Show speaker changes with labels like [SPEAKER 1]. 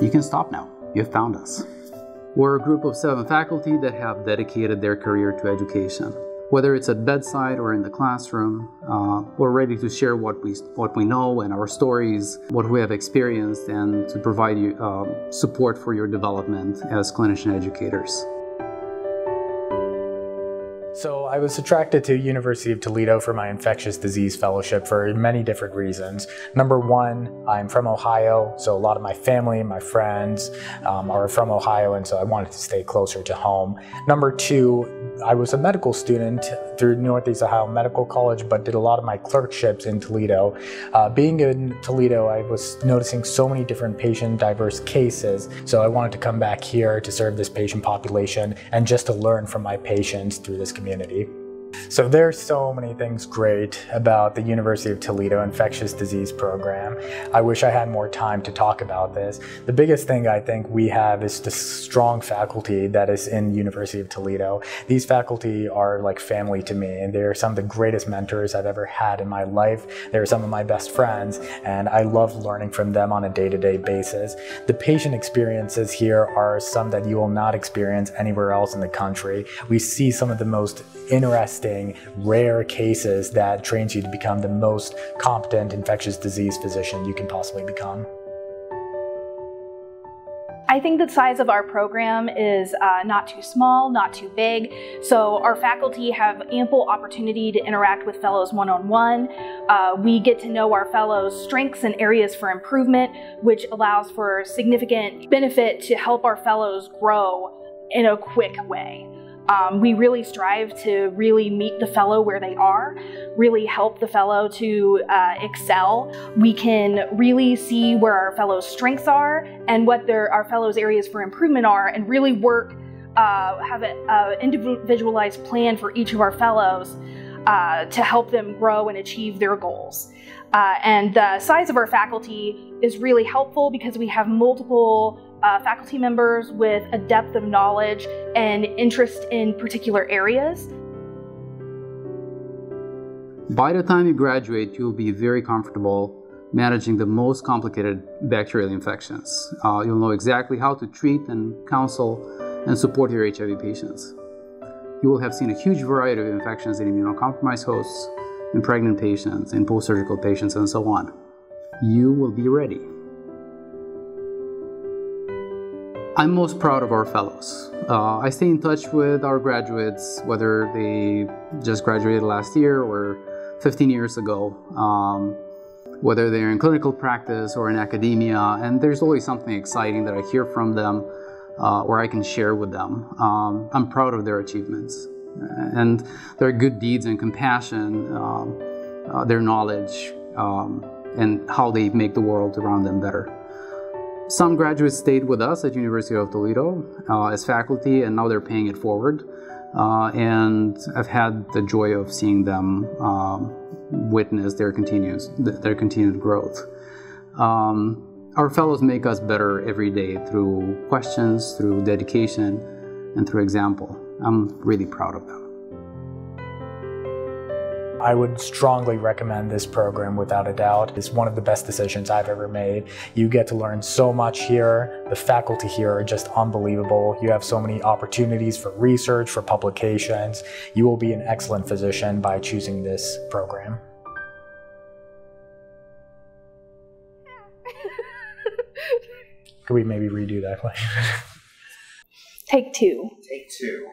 [SPEAKER 1] you can stop now. You've found us. We're a group of 7 faculty that have dedicated their career to education. Whether it's at bedside or in the classroom, we're ready to share what we know and our stories, what we have experienced, and to provide you support for your development as clinician educators.
[SPEAKER 2] So I was attracted to University of Toledo for my Infectious Disease Fellowship for many different reasons. Number one, I'm from Ohio, so a lot of my family and my friends are from Ohio, and so I wanted to stay closer to home. Number two, I was a medical student through Northeast Ohio Medical College, but did a lot of my clerkships in Toledo. Being in Toledo, I was noticing so many different patient diverse cases, so I wanted to come back here to serve this patient population and just to learn from my patients through this community. So there's so many things great about the University of Toledo Infectious Disease Program. I wish I had more time to talk about this. The biggest thing I think we have is the strong faculty that is in University of Toledo. These faculty are like family to me, and they're some of the greatest mentors I've ever had in my life. They're some of my best friends, and I love learning from them on a day-to-day basis. The patient experiences here are some that you will not experience anywhere else in the country. We see some of the most interesting, rare cases that trains you to become the most competent infectious disease physician you can possibly become.
[SPEAKER 3] I think the size of our program is not too small, not too big, so our faculty have ample opportunity to interact with fellows one-on-one. We get to know our fellows' strengths and areas for improvement, which allows for significant benefit to help our fellows grow in a quick way. We really strive to really meet the fellow where they are, really help the fellow to excel. We can really see where our fellows' strengths are and what our fellows' areas for improvement are, and really work, have an individualized plan for each of our fellows to help them grow and achieve their goals. And the size of our faculty is really helpful because we have multiple faculty members with a depth of knowledge and interest in particular areas.
[SPEAKER 1] By the time you graduate, you'll be very comfortable managing the most complicated bacterial infections. You'll know exactly how to treat and counsel and support your HIV patients. You will have seen a huge variety of infections in immunocompromised hosts, in pregnant patients, in post-surgical patients, and so on. You will be ready. I'm most proud of our fellows. I stay in touch with our graduates, whether they just graduated last year or 15 years ago, whether they're in clinical practice or in academia, and there's always something exciting that I hear from them or I can share with them. I'm proud of their achievements and their good deeds and compassion, their knowledge, and how they make the world around them better. Some graduates stayed with us at University of Toledo as faculty, and now they're paying it forward. And I've had the joy of seeing them witness their continued growth. Our fellows make us better every day through questions, through dedication, and through example. I'm really proud of them.
[SPEAKER 2] I would strongly recommend this program without a doubt. It's one of the best decisions I've ever made. You get to learn so much here. The faculty here are just unbelievable. You have so many opportunities for research, for publications. You will be an excellent physician by choosing this program. Could we maybe redo that question?
[SPEAKER 3] Take two.
[SPEAKER 4] Take two.